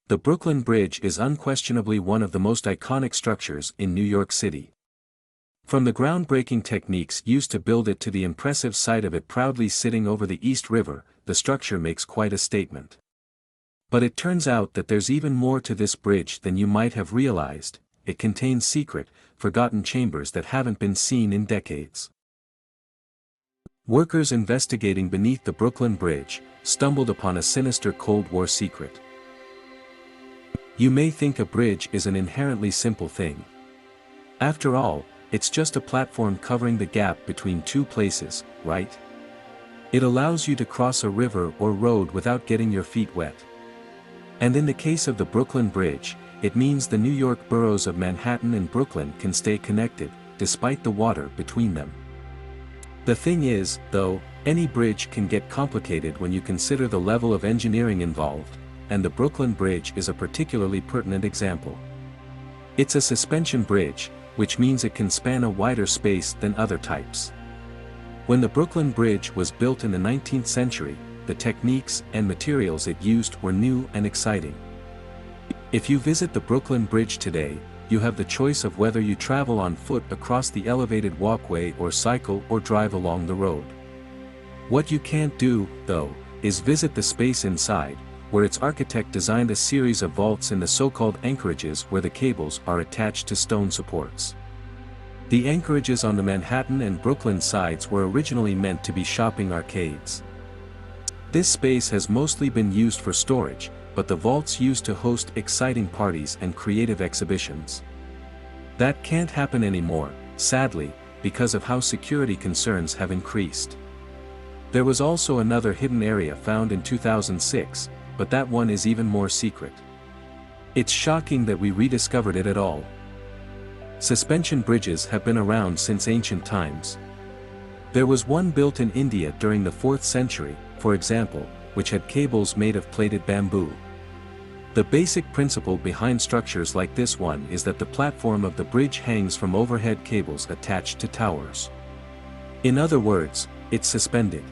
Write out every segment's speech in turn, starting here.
The Brooklyn Bridge is unquestionably one of the most iconic structures in New York City. From the groundbreaking techniques used to build it to the impressive sight of it proudly sitting over the East River, the structure makes quite a statement. But it turns out that there's even more to this bridge than you might have realized. It contains secret, forgotten chambers that haven't been seen in decades. Workers investigating beneath the Brooklyn Bridge stumbled upon a sinister Cold War secret. You may think a bridge is an inherently simple thing. After all, it's just a platform covering the gap between two places, right? It allows you to cross a river or road without getting your feet wet. And in the case of the Brooklyn Bridge, it means the New York boroughs of Manhattan and Brooklyn can stay connected, despite the water between them. The thing is, though, any bridge can get complicated when you consider the level of engineering involved, and the Brooklyn Bridge is a particularly pertinent example. It's a suspension bridge, which means it can span a wider space than other types. When the Brooklyn Bridge was built in the 19th century, the techniques and materials it used were new and exciting. If you visit the Brooklyn Bridge today, you have the choice of whether you travel on foot across the elevated walkway or cycle or drive along the road. What you can't do, though, is visit the space inside, where its architect designed a series of vaults in the so-called anchorages where the cables are attached to stone supports. The anchorages on the Manhattan and Brooklyn sides were originally meant to be shopping arcades. This space has mostly been used for storage, but the vaults used to host exciting parties and creative exhibitions. That can't happen anymore, sadly, because of how security concerns have increased. There was also another hidden area found in 2006, but that one is even more secret. It's shocking that we rediscovered it at all. Suspension bridges have been around since ancient times. There was one built in India during the 4th century, for example, which had cables made of plaited bamboo. The basic principle behind structures like this one is that the platform of the bridge hangs from overhead cables attached to towers. In other words, it's suspended.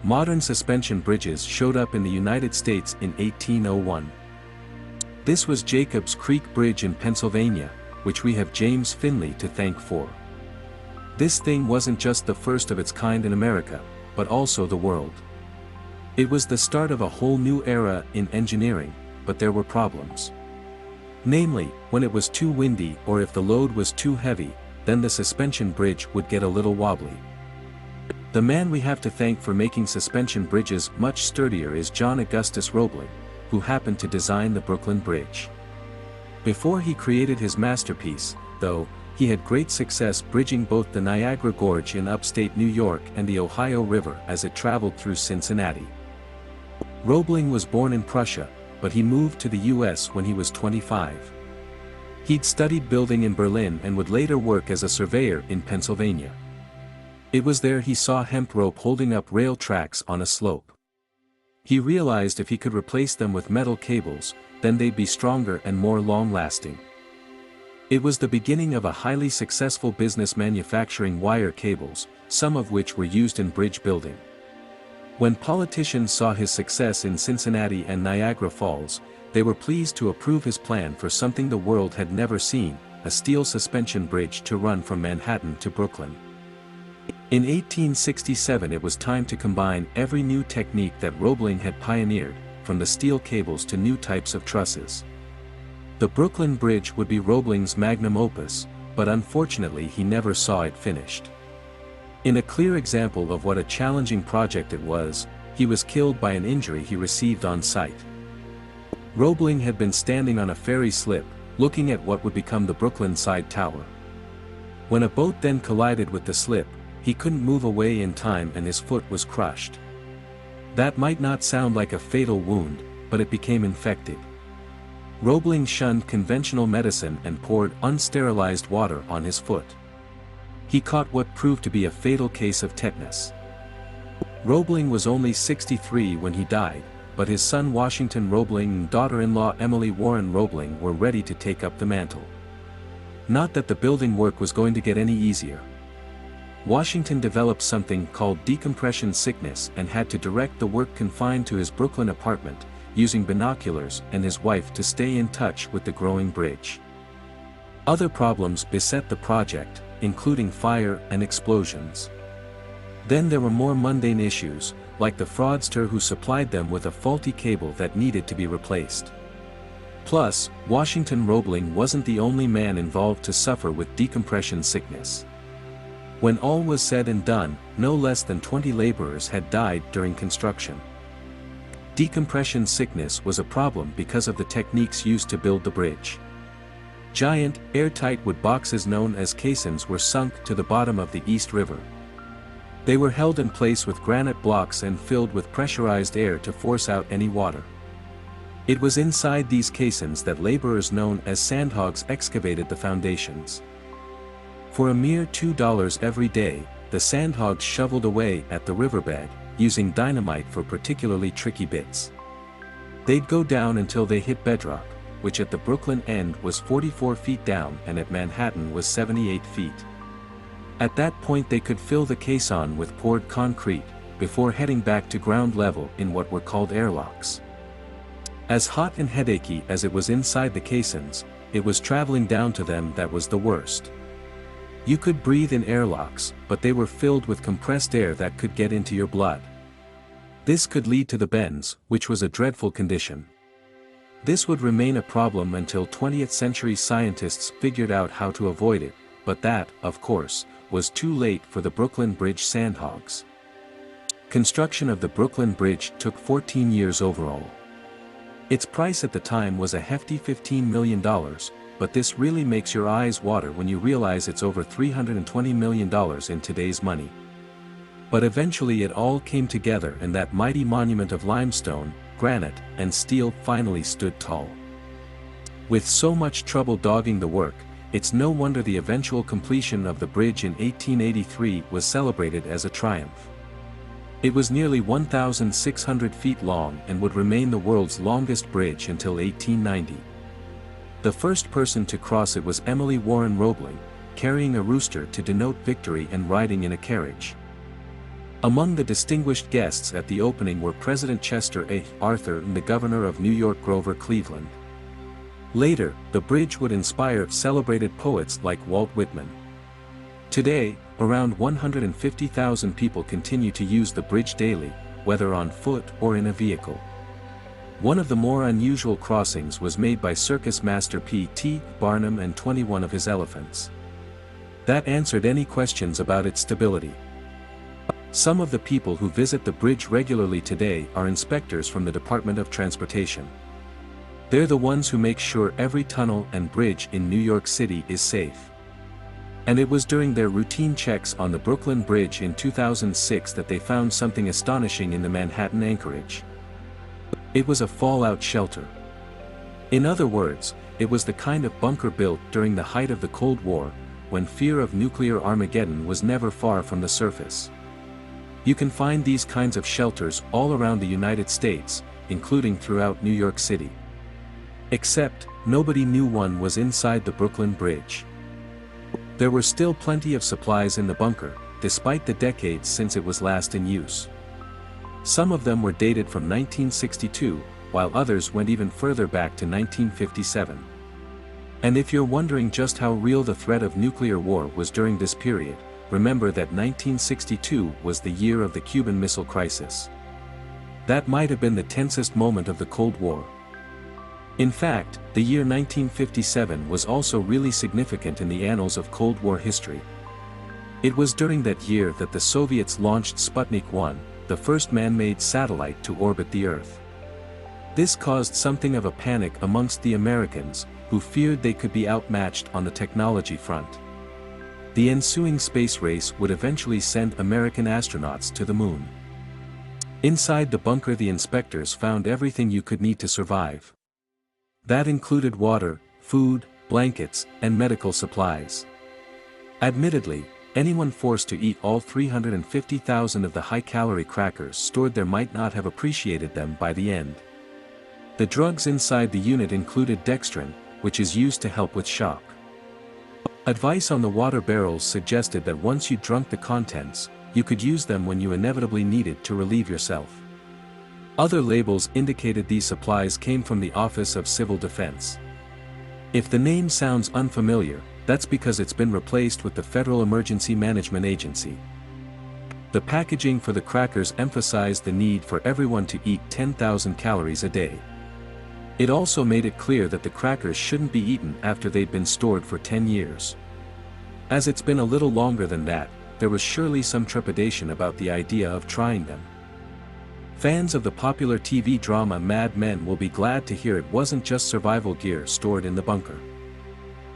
Modern suspension bridges showed up in the United States in 1801. This was Jacob's Creek Bridge in Pennsylvania, which we have James Finley to thank for. This thing wasn't just the first of its kind in America, but also the world. It was the start of a whole new era in engineering, but there were problems. Namely, when it was too windy or if the load was too heavy, then the suspension bridge would get a little wobbly. The man we have to thank for making suspension bridges much sturdier is John Augustus Roebling, who happened to design the Brooklyn Bridge. Before he created his masterpiece, though, he had great success bridging both the Niagara Gorge in upstate New York and the Ohio River as it traveled through Cincinnati. Roebling was born in Prussia, but he moved to the US when he was 25. He'd studied building in Berlin and would later work as a surveyor in Pennsylvania. It was there he saw hemp rope holding up rail tracks on a slope. He realized if he could replace them with metal cables, then they'd be stronger and more long-lasting. It was the beginning of a highly successful business manufacturing wire cables, some of which were used in bridge building. When politicians saw his success in Cincinnati and Niagara Falls, they were pleased to approve his plan for something the world had never seen, a steel suspension bridge to run from Manhattan to Brooklyn. In 1867 it was time to combine every new technique that Roebling had pioneered, from the steel cables to new types of trusses. The Brooklyn Bridge would be Roebling's magnum opus, but unfortunately he never saw it finished. In a clear example of what a challenging project it was, he was killed by an injury he received on site. Roebling had been standing on a ferry slip, looking at what would become the Brooklyn Side Tower. When a boat then collided with the slip, he couldn't move away in time and his foot was crushed. That might not sound like a fatal wound, but it became infected. Roebling shunned conventional medicine and poured unsterilized water on his foot. He caught what proved to be a fatal case of tetanus. Roebling was only 63 when he died, but his son Washington Roebling and daughter-in-law Emily Warren Roebling were ready to take up the mantle. Not that the building work was going to get any easier. Washington developed something called decompression sickness and had to direct the work confined to his Brooklyn apartment, using binoculars and his wife to stay in touch with the growing bridge. Other problems beset the project, including fire and explosions. Then there were more mundane issues, like the fraudster who supplied them with a faulty cable that needed to be replaced. Plus, Washington Roebling wasn't the only man involved to suffer with decompression sickness. When all was said and done, no less than 20 laborers had died during construction. Decompression sickness was a problem because of the techniques used to build the bridge. Giant, airtight wood boxes known as caissons were sunk to the bottom of the East River. They were held in place with granite blocks and filled with pressurized air to force out any water. It was inside these caissons that laborers known as sandhogs excavated the foundations. For a mere $2 every day, the sandhogs shoveled away at the riverbed, using dynamite for particularly tricky bits. They'd go down until they hit bedrock, which at the Brooklyn end was 44 feet down and at Manhattan was 78 feet. At that point they could fill the caisson with poured concrete, before heading back to ground level in what were called airlocks. As hot and headachy as it was inside the caissons, it was traveling down to them that was the worst. You could breathe in airlocks, but they were filled with compressed air that could get into your blood. This could lead to the bends, which was a dreadful condition. This would remain a problem until 20th century scientists figured out how to avoid it, but that, of course, was too late for the Brooklyn Bridge sandhogs. Construction of the Brooklyn Bridge took 14 years overall. Its price at the time was a hefty $15 million, but this really makes your eyes water when you realize it's over $320 million in today's money. But eventually it all came together and that mighty monument of limestone, granite, and steel finally stood tall. With so much trouble dogging the work, it's no wonder the eventual completion of the bridge in 1883 was celebrated as a triumph. It was nearly 1,600 feet long and would remain the world's longest bridge until 1890. The first person to cross it was Emily Warren Roebling, carrying a rooster to denote victory and riding in a carriage. Among the distinguished guests at the opening were President Chester A. Arthur and the Governor of New York Grover Cleveland. Later, the bridge would inspire celebrated poets like Walt Whitman. Today, around 150,000 people continue to use the bridge daily, whether on foot or in a vehicle. One of the more unusual crossings was made by circus master P.T. Barnum and 21 of his elephants. That answered any questions about its stability. Some of the people who visit the bridge regularly today are inspectors from the Department of Transportation. They're the ones who make sure every tunnel and bridge in New York City is safe. And it was during their routine checks on the Brooklyn Bridge in 2006 that they found something astonishing in the Manhattan anchorage. It was a fallout shelter. In other words, it was the kind of bunker built during the height of the Cold War, when fear of nuclear Armageddon was never far from the surface. You can find these kinds of shelters all around the United States, including throughout New York City. Except, nobody knew one was inside the Brooklyn Bridge. There were still plenty of supplies in the bunker, despite the decades since it was last in use. Some of them were dated from 1962, while others went even further back to 1957. And if you're wondering just how real the threat of nuclear war was during this period, remember that 1962 was the year of the Cuban Missile Crisis. That might have been the tensest moment of the Cold War. In fact, the year 1957 was also really significant in the annals of Cold War history. It was during that year that the Soviets launched Sputnik 1, the first man-made satellite to orbit the Earth. This caused something of a panic amongst the Americans, who feared they could be outmatched on the technology front. The ensuing space race would eventually send American astronauts to the moon. Inside the bunker the inspectors found everything you could need to survive. That included water, food, blankets, and medical supplies. Admittedly, anyone forced to eat all 350,000 of the high-calorie crackers stored there might not have appreciated them by the end. The drugs inside the unit included dextrin, which is used to help with shock. Advice on the water barrels suggested that once you drunk the contents, you could use them when you inevitably needed to relieve yourself. Other labels indicated these supplies came from the Office of Civil Defense. If the name sounds unfamiliar, that's because it's been replaced with the Federal Emergency Management Agency. The packaging for the crackers emphasized the need for everyone to eat 10,000 calories a day. It also made it clear that the crackers shouldn't be eaten after they'd been stored for 10 years. As it's been a little longer than that, there was surely some trepidation about the idea of trying them. Fans of the popular TV drama Mad Men will be glad to hear it wasn't just survival gear stored in the bunker.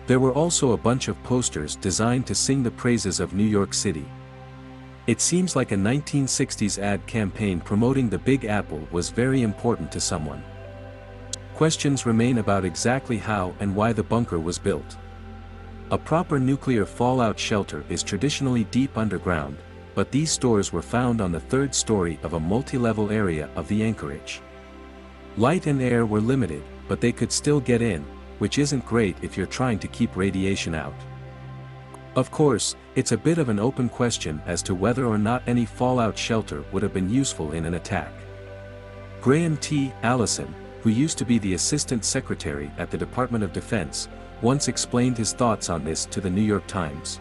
There were also a bunch of posters designed to sing the praises of New York City. It seems like a 1960s ad campaign promoting the Big Apple was very important to someone. Questions remain about exactly how and why the bunker was built. A proper nuclear fallout shelter is traditionally deep underground, but these stores were found on the third story of a multi-level area of the anchorage. Light and air were limited, but they could still get in, which isn't great if you're trying to keep radiation out. Of course, it's a bit of an open question as to whether or not any fallout shelter would have been useful in an attack. Graham T. Allison, who used to be the Assistant Secretary at the Department of Defense, once explained his thoughts on this to the New York Times.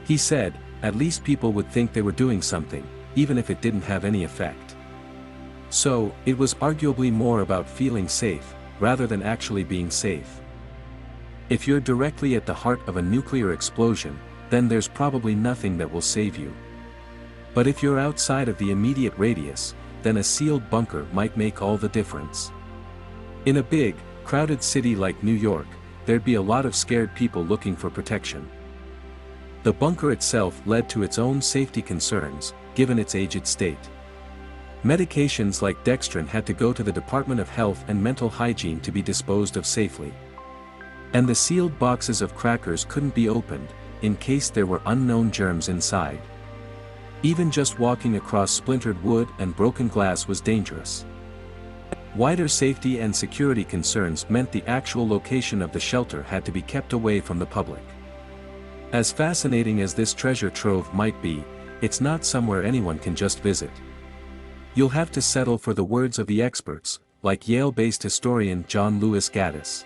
He said, "At least people would think they were doing something, even if it didn't have any effect." So, it was arguably more about feeling safe, rather than actually being safe. If you're directly at the heart of a nuclear explosion, then there's probably nothing that will save you. But if you're outside of the immediate radius, then a sealed bunker might make all the difference. In a big, crowded city like New York, there'd be a lot of scared people looking for protection. The bunker itself led to its own safety concerns, given its aged state. Medications like dextrin had to go to the Department of Health and Mental Hygiene to be disposed of safely. And the sealed boxes of crackers couldn't be opened, in case there were unknown germs inside. Even just walking across splintered wood and broken glass was dangerous. Wider safety and security concerns meant the actual location of the shelter had to be kept away from the public. As fascinating as this treasure trove might be, it's not somewhere anyone can just visit. You'll have to settle for the words of the experts, like Yale-based historian John Lewis Gaddis.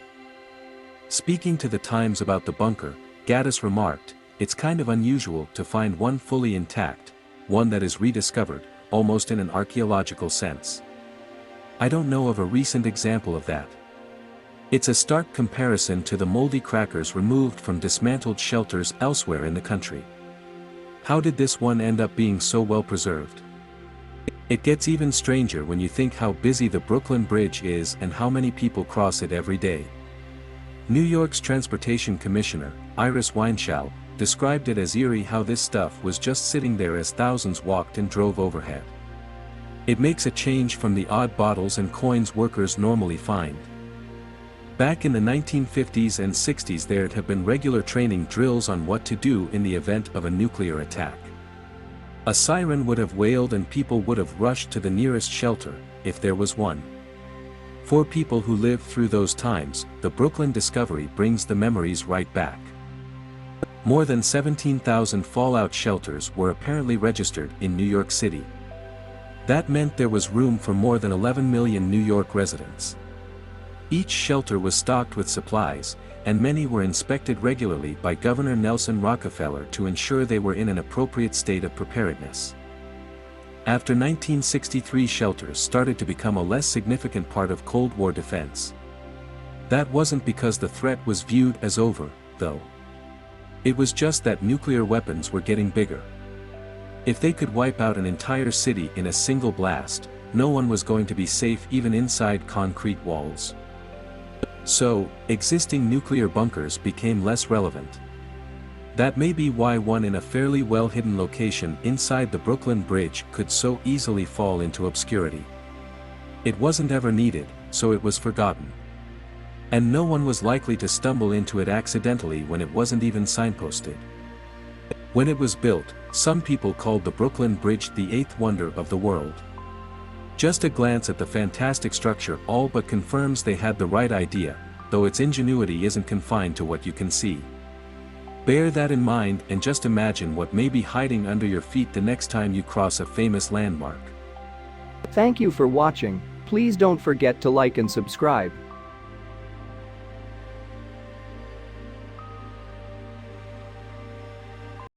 Speaking to the Times about the bunker, Gaddis remarked, "It's kind of unusual to find one fully intact, one that is rediscovered, almost in an archaeological sense. I don't know of a recent example of that. It's a stark comparison to the moldy crackers removed from dismantled shelters elsewhere in the country. How did this one end up being so well preserved?" It gets even stranger when you think how busy the Brooklyn Bridge is and how many people cross it every day. New York's Transportation Commissioner, Iris Weinschall, described it as eerie how this stuff was just sitting there as thousands walked and drove overhead. It makes a change from the odd bottles and coins workers normally find. Back in the 1950s and 60s there'd have been regular training drills on what to do in the event of a nuclear attack. A siren would have wailed and people would have rushed to the nearest shelter, if there was one. For people who lived through those times, the Brooklyn discovery brings the memories right back. More than 17,000 fallout shelters were apparently registered in New York City. That meant there was room for more than 11 million New York residents. Each shelter was stocked with supplies, and many were inspected regularly by Governor Nelson Rockefeller to ensure they were in an appropriate state of preparedness. After 1963, shelters started to become a less significant part of Cold War defense. That wasn't because the threat was viewed as over, though. It was just that nuclear weapons were getting bigger. If they could wipe out an entire city in a single blast, no one was going to be safe even inside concrete walls. So, existing nuclear bunkers became less relevant. That may be why one in a fairly well-hidden location inside the Brooklyn Bridge could so easily fall into obscurity. It wasn't ever needed, so it was forgotten. And no one was likely to stumble into it accidentally when it wasn't even signposted. When it was built, some people called the Brooklyn Bridge the eighth wonder of the world. Just a glance at the fantastic structure all but confirms they had the right idea, though its ingenuity isn't confined to what you can see. Bear that in mind and just imagine what may be hiding under your feet the next time you cross a famous landmark. Thank you for watching. Please don't forget to like and subscribe.